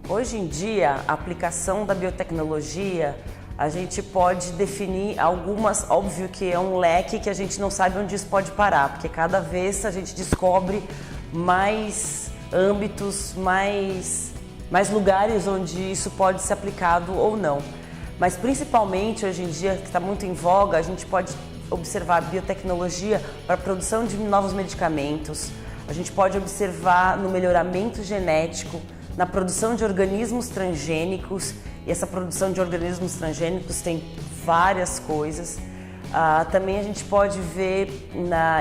Hoje em dia, a aplicação da biotecnologia, a gente pode definir algumas, óbvio que é um leque que a gente não sabe onde isso pode parar, porque cada vez a gente descobre mais âmbitos, mais lugares onde isso pode ser aplicado ou não. Mas principalmente hoje em dia, que está muito em voga, a gente pode observar a biotecnologia para a produção de novos medicamentos, a gente pode observar no melhoramento genético, na produção de organismos transgênicos, e essa produção de organismos transgênicos tem várias coisas. Também a gente pode ver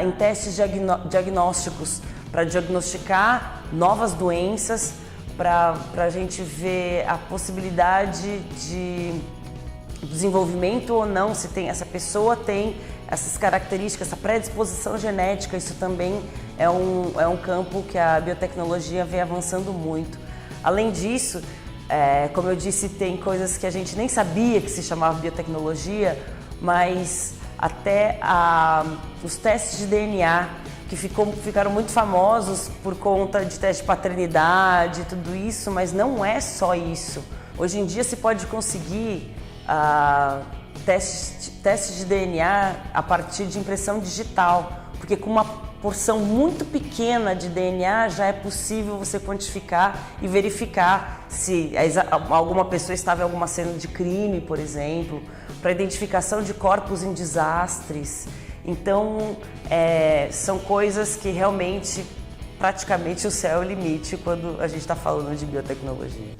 em testes diagnósticos para diagnosticar novas doenças, para a gente ver a possibilidade de desenvolvimento ou não, se tem, essa pessoa tem essas características, essa predisposição genética. Isso também é um campo que a biotecnologia vem avançando muito. Além disso, como eu disse, tem coisas que a gente nem sabia que se chamava biotecnologia, mas até os testes de DNA, que ficaram muito famosos por conta de teste de paternidade e tudo isso, mas não é só isso. Hoje em dia se pode conseguir testes de DNA a partir de impressão digital, porque com uma porção muito pequena de DNA já é possível você quantificar e verificar se alguma pessoa estava em alguma cena de crime, por exemplo, para identificação de corpos em desastres. Então, são coisas que realmente, praticamente o céu é o limite quando a gente está falando de biotecnologia.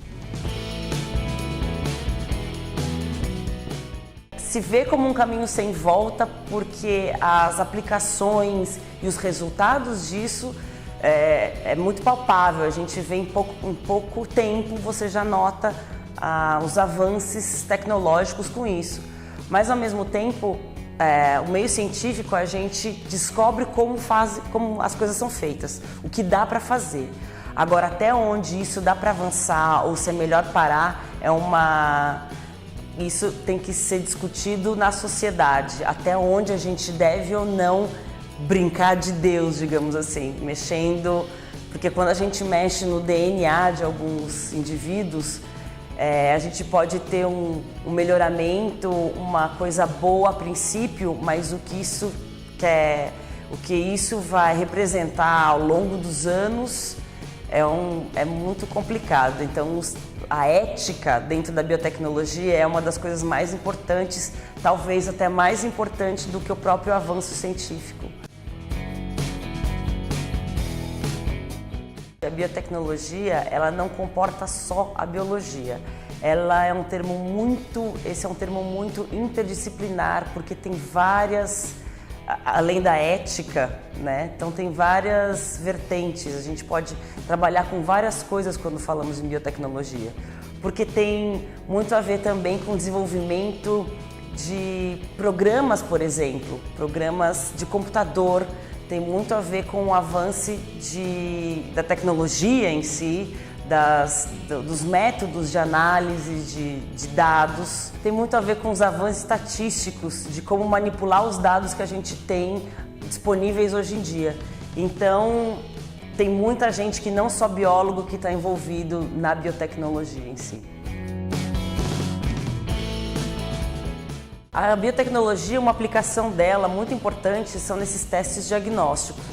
Se vê como um caminho sem volta, porque as aplicações e os resultados disso é muito palpável. A gente vê em pouco tempo, você já nota os avanços tecnológicos com isso. Mas ao mesmo tempo, o meio científico, a gente descobre como as coisas são feitas, o que dá para fazer. Agora, até onde isso dá para avançar ou se é melhor parar, isso tem que ser discutido na sociedade, até onde a gente deve ou não brincar de Deus, digamos assim, mexendo, porque quando a gente mexe no DNA de alguns indivíduos, a gente pode ter um melhoramento, uma coisa boa a princípio, mas o que isso vai representar ao longo dos anos é muito complicado. Então, a ética dentro da biotecnologia é uma das coisas mais importantes, talvez até mais importante do que o próprio avanço científico. A biotecnologia, ela não comporta só a biologia. Esse é um termo muito interdisciplinar, porque tem várias, além da ética, né? Então tem várias vertentes. A gente pode trabalhar com várias coisas quando falamos em biotecnologia, porque tem muito a ver também com o desenvolvimento de programas, por exemplo, programas de computador. Tem muito a ver com o avanço da tecnologia em si, dos métodos de análise de dados. Tem muito a ver com os avanços estatísticos, de como manipular os dados que a gente tem disponíveis hoje em dia. Então, tem muita gente que não só biólogo que está envolvido na biotecnologia em si. A biotecnologia, uma aplicação dela muito importante são nesses testes diagnósticos.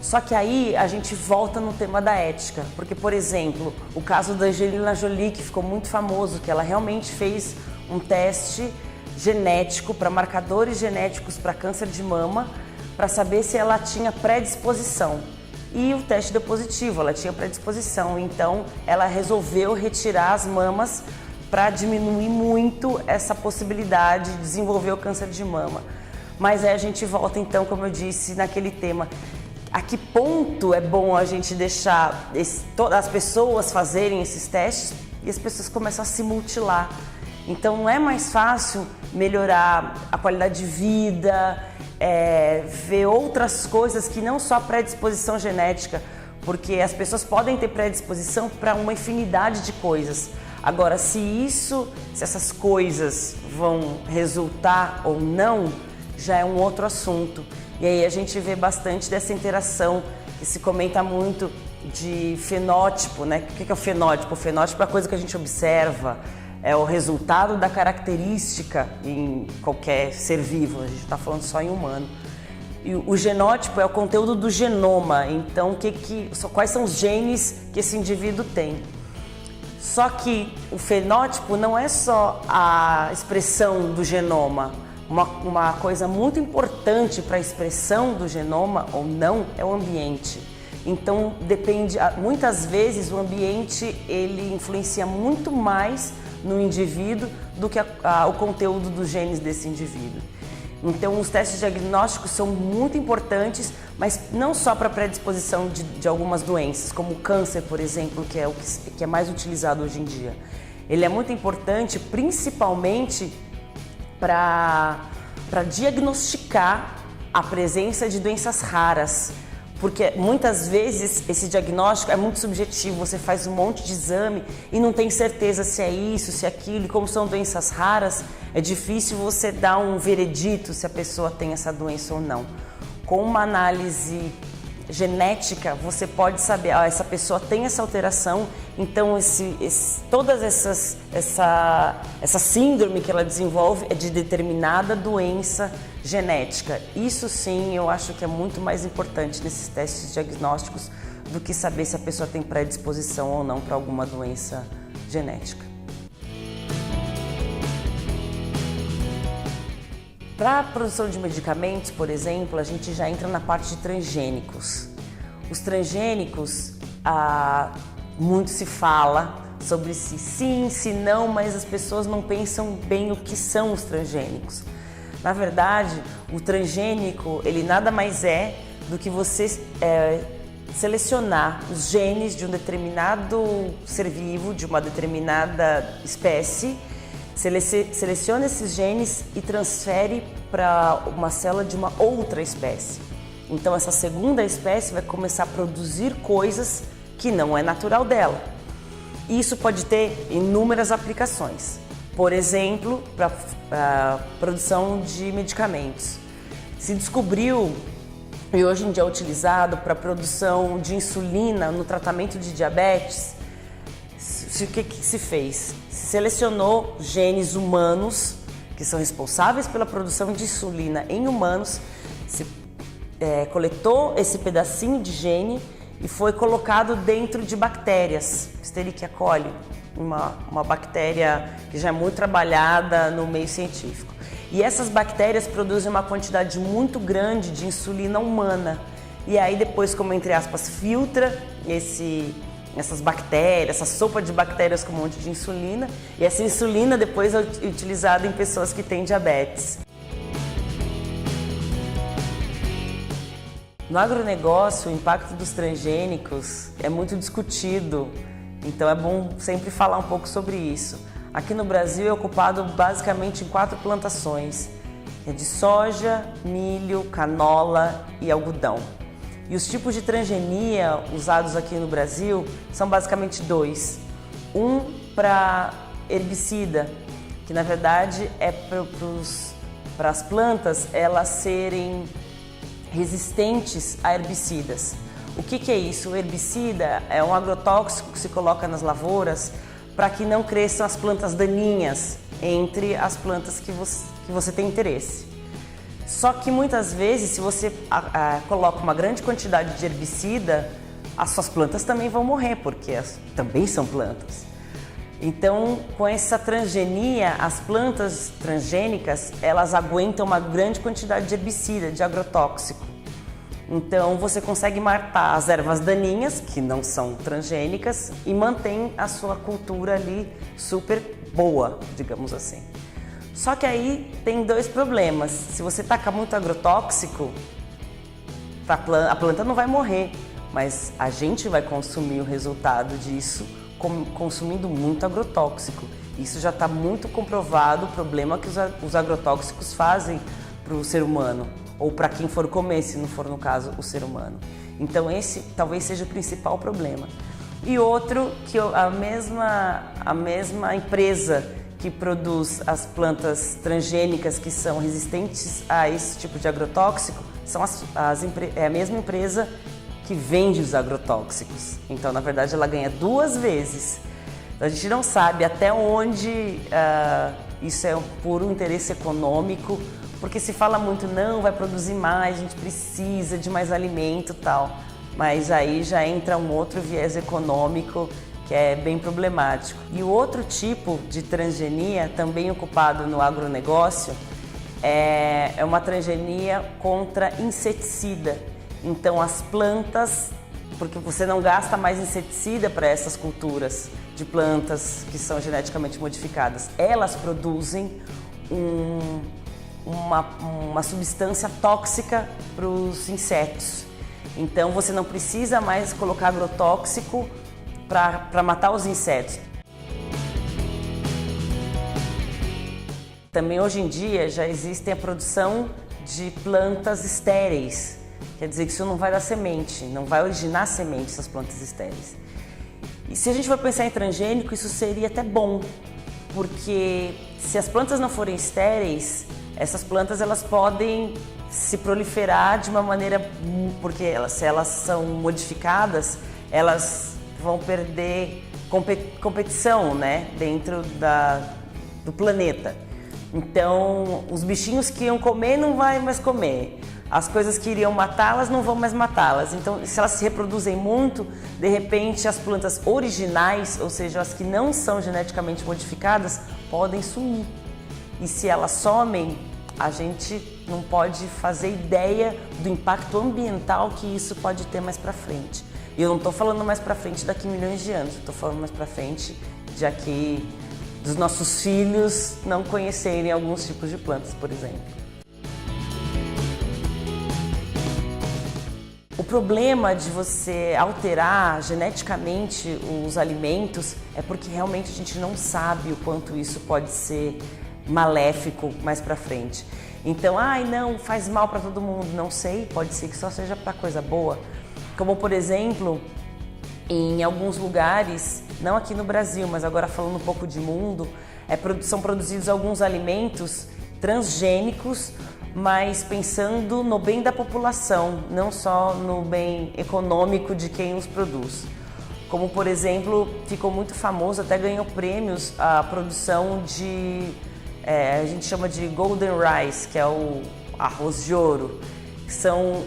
Só que aí a gente volta no tema da ética, porque, por exemplo, o caso da Angelina Jolie, que ficou muito famoso, que ela realmente fez um teste genético para marcadores genéticos para câncer de mama, para saber se ela tinha predisposição. E o teste deu positivo, ela tinha predisposição, então ela resolveu retirar as mamas para diminuir muito essa possibilidade de desenvolver o câncer de mama. Mas aí a gente volta então, como eu disse, naquele tema. A que ponto é bom a gente deixar as pessoas fazerem esses testes e as pessoas começam a se mutilar? Então não é mais fácil melhorar a qualidade de vida, ver outras coisas que não só a predisposição genética, porque as pessoas podem ter predisposição para uma infinidade de coisas. Agora, se essas coisas vão resultar ou não, já é um outro assunto. E aí a gente vê bastante dessa interação que se comenta muito de fenótipo, né? O que é o fenótipo? O fenótipo é a coisa que a gente observa, é o resultado da característica em qualquer ser vivo, a gente está falando só em humano. E o genótipo é o conteúdo do genoma, então quais são os genes que esse indivíduo tem. Só que o fenótipo não é só a expressão do genoma. Uma coisa muito importante para a expressão do genoma ou não é o ambiente. Então depende, muitas vezes o ambiente ele influencia muito mais no indivíduo do que o conteúdo dos genes desse indivíduo. Então os testes diagnósticos são muito importantes, mas não só para predisposição de algumas doenças, como o câncer, por exemplo, que é o que é mais utilizado hoje em dia. Ele é muito importante principalmente para diagnosticar a presença de doenças raras, porque muitas vezes esse diagnóstico é muito subjetivo, você faz um monte de exame e não tem certeza se é isso, se é aquilo, e como são doenças raras, é difícil você dar um veredito se a pessoa tem essa doença ou não. Com uma análise genética, você pode saber, essa pessoa tem essa alteração, então todas essa síndrome que ela desenvolve é de determinada doença genética. Isso sim, eu acho que é muito mais importante nesses testes diagnósticos do que saber se a pessoa tem predisposição ou não para alguma doença genética. Para a produção de medicamentos, por exemplo, a gente já entra na parte de transgênicos. Os transgênicos, muito se fala sobre se sim, se não, mas as pessoas não pensam bem o que são os transgênicos. Na verdade, o transgênico, ele nada mais é do que você selecionar os genes de um determinado ser vivo, de uma determinada espécie, seleciona esses genes e transfere para uma célula de uma outra espécie. Então essa segunda espécie vai começar a produzir coisas que não é natural dela. Isso pode ter inúmeras aplicações. Por exemplo, para a produção de medicamentos. Se descobriu, e hoje em dia é utilizado para a produção de insulina no tratamento de diabetes, o que se fez? Se selecionou genes humanos que são responsáveis pela produção de insulina em humanos, se coletou esse pedacinho de gene e foi colocado dentro de bactérias, Escherichia coli, uma bactéria que já é muito trabalhada no meio científico. E essas bactérias produzem uma quantidade muito grande de insulina humana. E aí depois, como entre aspas, filtra essas bactérias, essa sopa de bactérias com um monte de insulina, e essa insulina depois é utilizada em pessoas que têm diabetes. No agronegócio, o impacto dos transgênicos é muito discutido, então é bom sempre falar um pouco sobre isso. Aqui no Brasil é ocupado basicamente em 4 plantações, de soja, milho, canola e algodão. E os tipos de transgenia usados aqui no Brasil são basicamente 2. Um para herbicida, que na verdade é para as plantas elas serem resistentes a herbicidas. O que é isso? O herbicida é um agrotóxico que se coloca nas lavouras para que não cresçam as plantas daninhas entre as plantas que você tem interesse. Só que muitas vezes, se você coloca uma grande quantidade de herbicida, as suas plantas também vão morrer, porque também são plantas. Então, com essa transgenia, as plantas transgênicas, elas aguentam uma grande quantidade de herbicida, de agrotóxico. Então, você consegue matar as ervas daninhas, que não são transgênicas, e mantém a sua cultura ali super boa, digamos assim. Só que aí tem 2 problemas. Se você tacar muito agrotóxico, a planta não vai morrer, mas a gente vai consumir o resultado disso consumindo muito agrotóxico. Isso já está muito comprovado, o problema que os agrotóxicos fazem para o ser humano, ou para quem for comer, se não for no caso o ser humano. Então esse talvez seja o principal problema. E outro, que a mesma empresa que produz as plantas transgênicas que são resistentes a esse tipo de agrotóxico é a mesma empresa que vende os agrotóxicos. Então, na verdade, ela ganha 2 vezes. Então, a gente não sabe até onde isso é um puro interesse econômico, porque se fala muito, não, vai produzir mais, a gente precisa de mais alimento e tal. Mas aí já entra um outro viés econômico que é bem problemático. E o outro tipo de transgenia, também ocupado no agronegócio, é uma transgenia contra inseticida. Então as plantas, porque você não gasta mais inseticida para essas culturas de plantas que são geneticamente modificadas, elas produzem uma substância tóxica para os insetos. Então você não precisa mais colocar agrotóxico para matar os insetos. Também hoje em dia já existe a produção de plantas estéreis, quer dizer que isso não vai dar semente, não vai originar semente essas plantas estéreis. E se a gente for pensar em transgênico, isso seria até bom, porque se as plantas não forem estéreis, essas plantas elas podem se proliferar de uma maneira, porque se elas são modificadas, elas vão perder competição, né, dentro do planeta. Então, os bichinhos que iam comer não vai mais comer. As coisas que iriam matá-las não vão mais matá-las. Então, se elas se reproduzem muito, de repente as plantas originais, ou seja, as que não são geneticamente modificadas, podem sumir. E se elas somem, a gente não pode fazer ideia do impacto ambiental que isso pode ter mais para frente. E eu não estou falando mais para frente daqui milhões de anos, estou falando mais para frente de aqui dos nossos filhos não conhecerem alguns tipos de plantas, por exemplo. O problema de você alterar geneticamente os alimentos é porque realmente a gente não sabe o quanto isso pode ser maléfico mais para frente. Então, não, faz mal para todo mundo, não sei, pode ser que só seja para coisa boa. Como, por exemplo, em alguns lugares, não aqui no Brasil, mas agora falando um pouco de mundo, são produzidos alguns alimentos transgênicos, mas pensando no bem da população, não só no bem econômico de quem os produz. Como, por exemplo, ficou muito famoso, até ganhou prêmios, a produção a gente chama de Golden Rice, que é o arroz de ouro, que são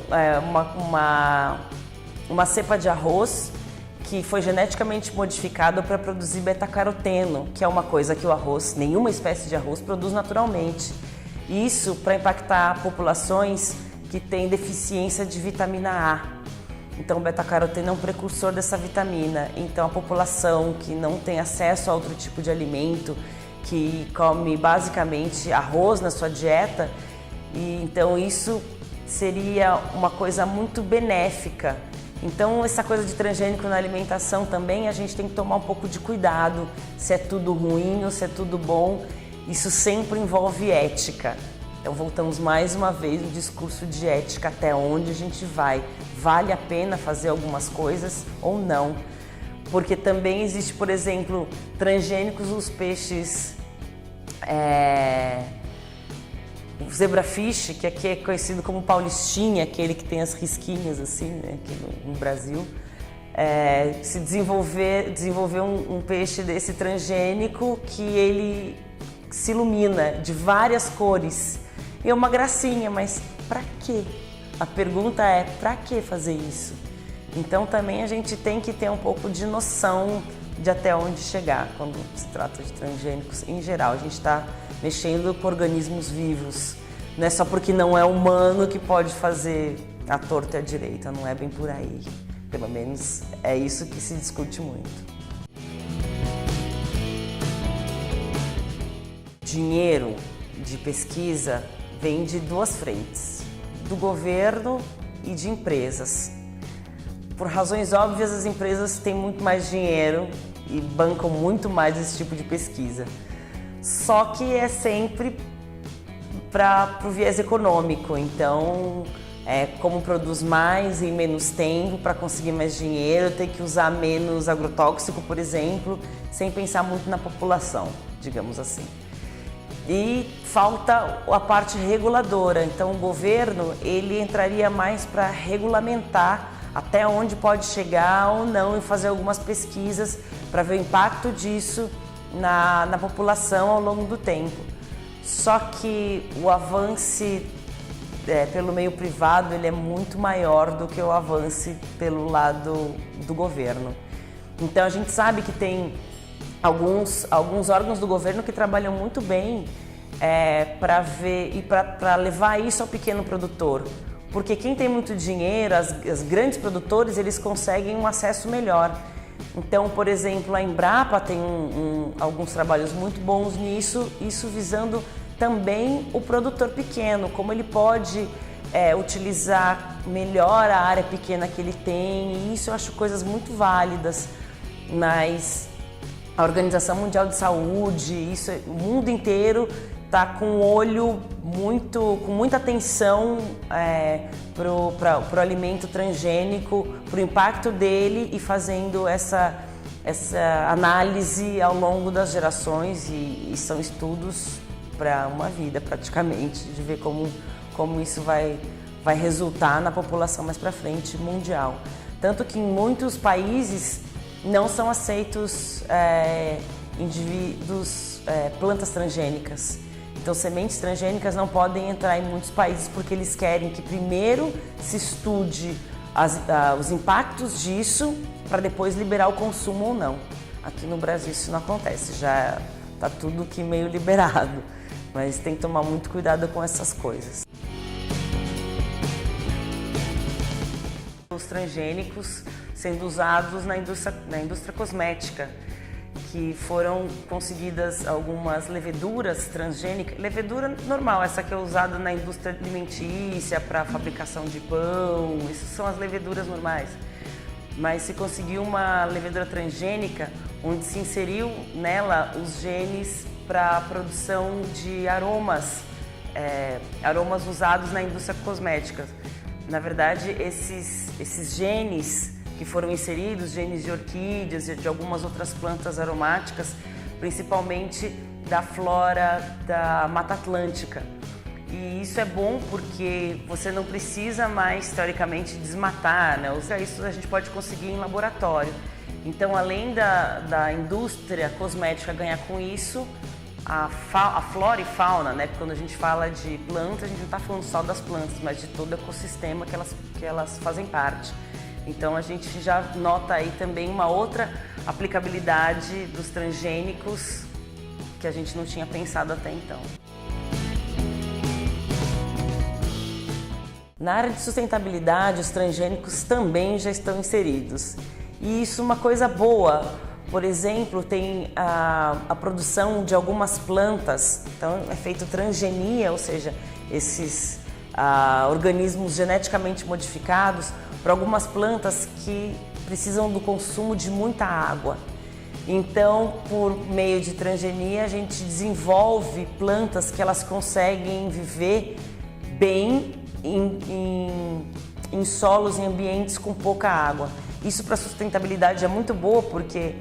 uma cepa de arroz que foi geneticamente modificada para produzir beta-caroteno, que é uma coisa que o arroz, nenhuma espécie de arroz produz naturalmente. Isso para impactar populações que têm deficiência de vitamina A. Então o beta-caroteno é um precursor dessa vitamina. Então a população que não tem acesso a outro tipo de alimento, que come basicamente arroz na sua dieta, e então isso seria uma coisa muito benéfica. Então essa coisa de transgênico na alimentação também a gente tem que tomar um pouco de cuidado, se é tudo ruim ou se é tudo bom, isso sempre envolve ética. Então voltamos mais uma vez no discurso de ética, até onde a gente vai, vale a pena fazer algumas coisas ou não? Porque também existe, por exemplo, transgênicos nos peixes, o zebrafish, que aqui é conhecido como paulistinha, aquele que tem as risquinhas assim, né, aqui no Brasil, se desenvolveu um peixe desse transgênico que ele se ilumina de várias cores. E é uma gracinha, mas para quê? A pergunta é, para que fazer isso? Então também a gente tem que ter um pouco de noção de até onde chegar quando se trata de transgênicos em geral. A gente está mexendo com organismos vivos. Não é só porque não é humano que pode fazer a torta e a direita, não é bem por aí. Pelo menos é isso que se discute muito. Dinheiro de pesquisa vem de 2 frentes, do governo e de empresas. Por razões óbvias, as empresas têm muito mais dinheiro e bancam muito mais esse tipo de pesquisa. Só que é sempre para o viés econômico, então como produz mais em menos tempo para conseguir mais dinheiro, tem que usar menos agrotóxico, por exemplo, sem pensar muito na população, digamos assim. E falta a parte reguladora, então o governo ele entraria mais para regulamentar até onde pode chegar ou não e fazer algumas pesquisas para ver o impacto disso na população ao longo do tempo. Só que o avanço pelo meio privado ele é muito maior do que o avanço pelo lado do governo. Então a gente sabe que tem alguns órgãos do governo que trabalham muito bem para ver e para levar isso ao pequeno produtor. Porque quem tem muito dinheiro, os grandes produtores, eles conseguem um acesso melhor. Então, por exemplo, a Embrapa tem alguns trabalhos muito bons nisso, isso visando também o produtor pequeno, como ele pode utilizar melhor a área pequena que ele tem, e isso eu acho coisas muito válidas. Mas a Organização Mundial de Saúde, o mundo inteiro está com o olho com muita atenção para o alimento transgênico, para o impacto dele e fazendo essa análise ao longo das gerações e são estudos para uma vida praticamente, de ver como isso vai resultar na população mais para frente mundial. Tanto que em muitos países não são aceitos plantas transgênicas. Então, sementes transgênicas não podem entrar em muitos países porque eles querem que primeiro se estude os impactos disso para depois liberar o consumo ou não. Aqui no Brasil isso não acontece, já está tudo que meio liberado, mas tem que tomar muito cuidado com essas coisas. Os transgênicos sendo usados na indústria cosmética, que foram conseguidas algumas leveduras transgênicas, levedura normal, essa que é usada na indústria alimentícia para fabricação de pão, essas são as leveduras normais. Mas se conseguiu uma levedura transgênica, onde se inseriu nela os genes para a produção de aromas usados na indústria cosmética. Na verdade, esses genes que foram inseridos, genes de orquídeas e de algumas outras plantas aromáticas, principalmente da flora da Mata Atlântica. E isso é bom porque você não precisa mais, teoricamente, desmatar, né? Isso a gente pode conseguir em laboratório. Então, além da indústria cosmética ganhar com isso, a flora e fauna, né? Quando a gente fala de plantas, a gente não está falando só das plantas, mas de todo o ecossistema que elas fazem parte. Então a gente já nota aí também uma outra aplicabilidade dos transgênicos que a gente não tinha pensado até então. Na área de sustentabilidade, os transgênicos também já estão inseridos. E isso é uma coisa boa. Por exemplo, tem a produção de algumas plantas, então é feito transgenia, ou seja, esses organismos geneticamente modificados para algumas plantas que precisam do consumo de muita água. Então, por meio de transgenia, a gente desenvolve plantas que elas conseguem viver bem em solos, em ambientes com pouca água. Isso para a sustentabilidade é muito boa, porque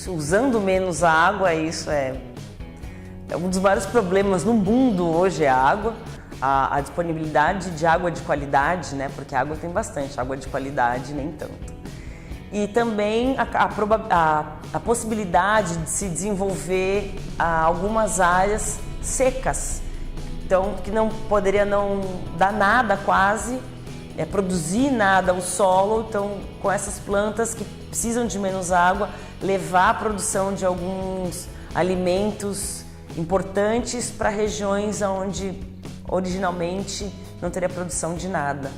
usando menos a água, isso é um dos maiores problemas no mundo hoje, é a água. A disponibilidade de água de qualidade, né? Porque água tem bastante, água de qualidade nem tanto. E também a possibilidade de se desenvolver algumas áreas secas, então que não poderia não dar nada quase, produzir nada ao solo, então com essas plantas que precisam de menos água, levar a produção de alguns alimentos importantes para regiões onde originalmente não teria produção de nada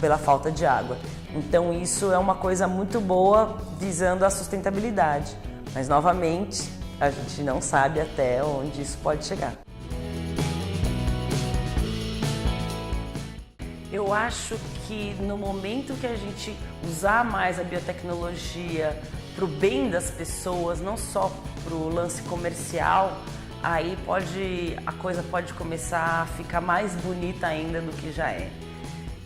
pela falta de água. Então isso é uma coisa muito boa visando a sustentabilidade, mas novamente a gente não sabe até onde isso pode chegar. Eu acho que no momento que a gente usar mais a biotecnologia para o bem das pessoas, não só para o lance comercial, aí a coisa pode começar a ficar mais bonita ainda do que já é.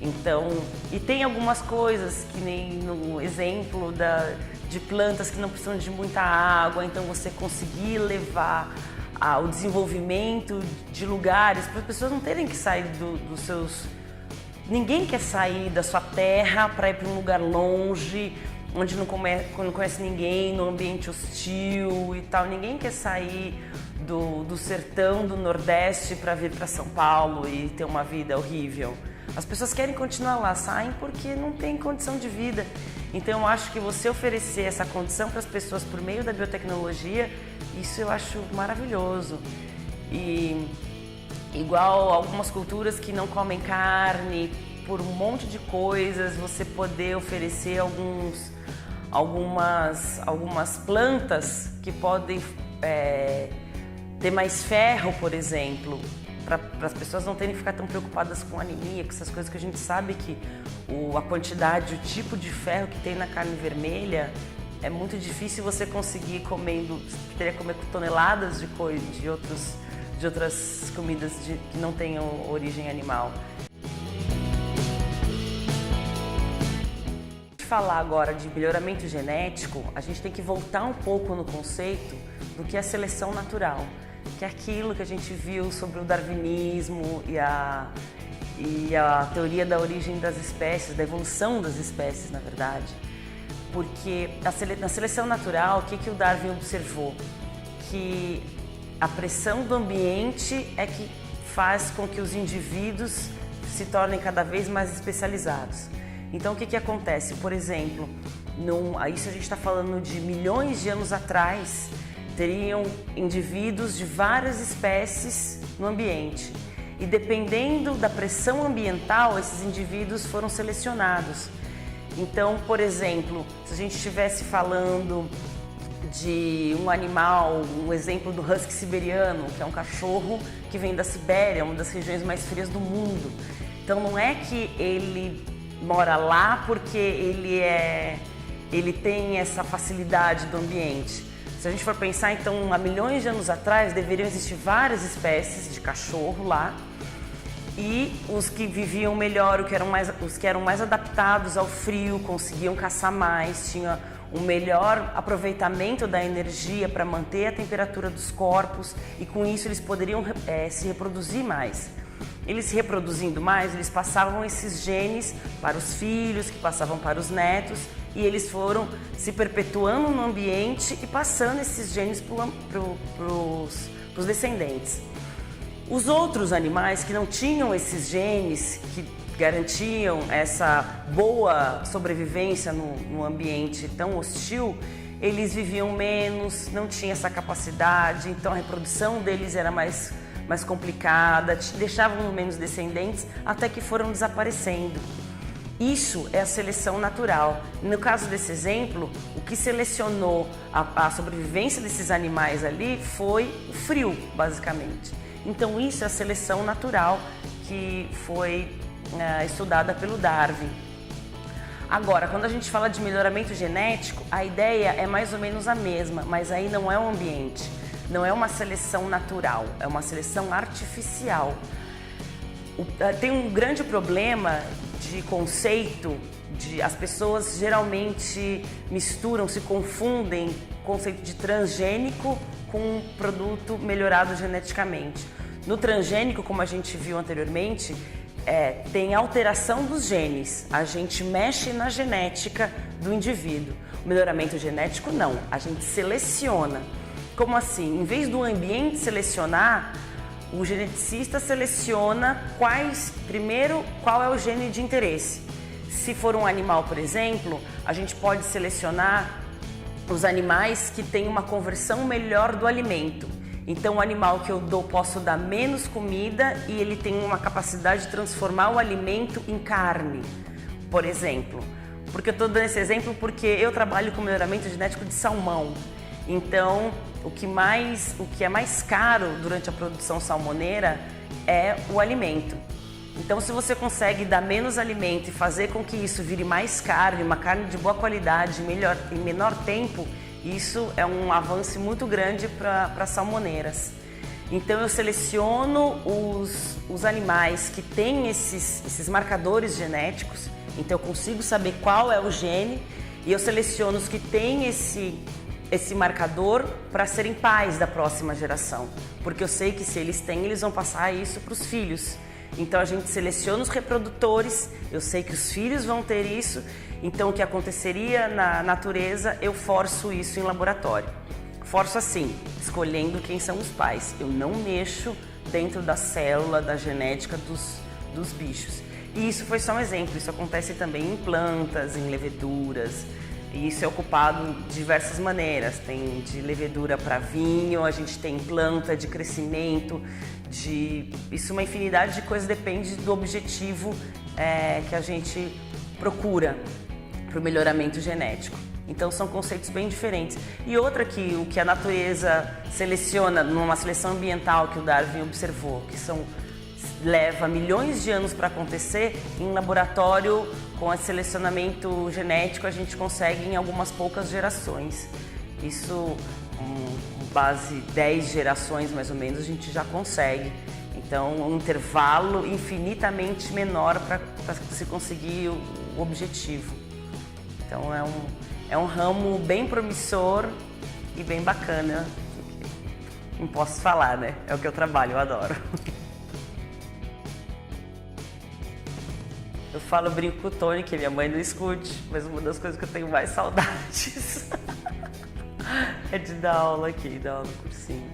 Então, e tem algumas coisas, que nem no exemplo de plantas que não precisam de muita água, então você conseguir levar o desenvolvimento de lugares para as pessoas não terem que sair dos seus Ninguém quer sair da sua terra para ir para um lugar longe, onde não conhece ninguém, num ambiente hostil e tal. Ninguém quer sair do sertão do Nordeste para vir para São Paulo e ter uma vida horrível. As pessoas querem continuar lá, saem porque não tem condição de vida. Então eu acho que você oferecer essa condição para as pessoas por meio da biotecnologia, isso eu acho maravilhoso. E igual algumas culturas que não comem carne, por um monte de coisas, você poder oferecer algumas plantas que podem ter mais ferro, por exemplo, para as pessoas não terem que ficar tão preocupadas com anemia, com essas coisas que a gente sabe que a quantidade, o tipo de ferro que tem na carne vermelha é muito difícil você conseguir comendo, teria que comer toneladas de outras comidas que não tenham origem animal. Falar agora de melhoramento genético, a gente tem que voltar um pouco no conceito do que é seleção natural, que é aquilo que a gente viu sobre o darwinismo e a teoria da origem das espécies, da evolução das espécies, na verdade. Porque na seleção natural, o que o Darwin observou? Que a pressão do ambiente é que faz com que os indivíduos se tornem cada vez mais especializados. Então, o que acontece? Por exemplo, isso a gente está falando de milhões de anos atrás, teriam indivíduos de várias espécies no ambiente. E dependendo da pressão ambiental, esses indivíduos foram selecionados. Então, por exemplo, se a gente estivesse falando de um animal, um exemplo do husky siberiano, que é um cachorro que vem da Sibéria, uma das regiões mais frias do mundo. Então, não é que ele mora lá porque ele tem essa facilidade do ambiente. Se a gente for pensar, então, há milhões de anos atrás, deveriam existir várias espécies de cachorro lá, e os que viviam melhor, os que eram mais adaptados ao frio, conseguiam caçar mais, tinham um melhor aproveitamento da energia para manter a temperatura dos corpos, e com isso eles poderiam se reproduzir mais. Eles se reproduzindo mais, eles passavam esses genes para os filhos, que passavam para os netos, e eles foram se perpetuando no ambiente e passando esses genes para os descendentes. Os outros animais que não tinham esses genes, que garantiam essa boa sobrevivência no ambiente tão hostil, eles viviam menos, não tinham essa capacidade, então a reprodução deles era mais complicada, deixavam menos descendentes, até que foram desaparecendo. Isso é a seleção natural. No caso desse exemplo, o que selecionou a sobrevivência desses animais ali foi o frio, basicamente. Então isso é a seleção natural que foi estudada pelo Darwin. Agora, quando a gente fala de melhoramento genético, a ideia é mais ou menos a mesma, mas aí não é o ambiente. Não é uma seleção natural, é uma seleção artificial. Tem um grande problema de conceito, as pessoas geralmente misturam, se confundem o conceito de transgênico com um produto melhorado geneticamente. No transgênico, como a gente viu anteriormente, tem alteração dos genes, a gente mexe na genética do indivíduo. O melhoramento genético não, a gente seleciona. Como assim? Em vez do ambiente selecionar, o geneticista seleciona primeiro, qual é o gene de interesse. Se for um animal, por exemplo, a gente pode selecionar os animais que têm uma conversão melhor do alimento. Então, o animal que eu posso dar menos comida e ele tem uma capacidade de transformar o alimento em carne, por exemplo. Porque eu estou dando esse exemplo porque eu trabalho com melhoramento genético de salmão. Então, o que é mais caro durante a produção salmoneira é o alimento. Então, se você consegue dar menos alimento e fazer com que isso vire mais carne, uma carne de boa qualidade, em menor tempo, isso é um avanço muito grande para salmoneiras. Então, eu seleciono os animais que têm esses marcadores genéticos, então eu consigo saber qual é o gene, e eu seleciono os que têm esse marcador para serem pais da próxima geração, porque eu sei que se eles têm, eles vão passar isso para os filhos. Então a gente seleciona os reprodutores, eu sei que os filhos vão ter isso, então o que aconteceria na natureza, eu forço isso em laboratório. Forço assim, escolhendo quem são os pais. Eu não mexo dentro da célula, da genética dos bichos. E isso foi só um exemplo, isso acontece também em plantas, em leveduras. E isso é ocupado de diversas maneiras. Tem de levedura para vinho, a gente tem planta de crescimento, isso uma infinidade de coisas, depende do objetivo que a gente procura para o melhoramento genético. Então são conceitos bem diferentes. E outra que o que a natureza seleciona numa seleção ambiental que o Darwin observou, que leva milhões de anos para acontecer, em laboratório com esse selecionamento genético a gente consegue em algumas poucas gerações. Isso, com base 10 gerações mais ou menos, a gente já consegue. Então, um intervalo infinitamente menor para se conseguir o objetivo. Então, é um ramo bem promissor e bem bacana. Não posso falar, né? É o que eu trabalho, eu adoro. Eu falo, brinco com o Tony, que minha mãe não escute, mas uma das coisas que eu tenho mais saudades é de dar aula aqui, dar aula no cursinho.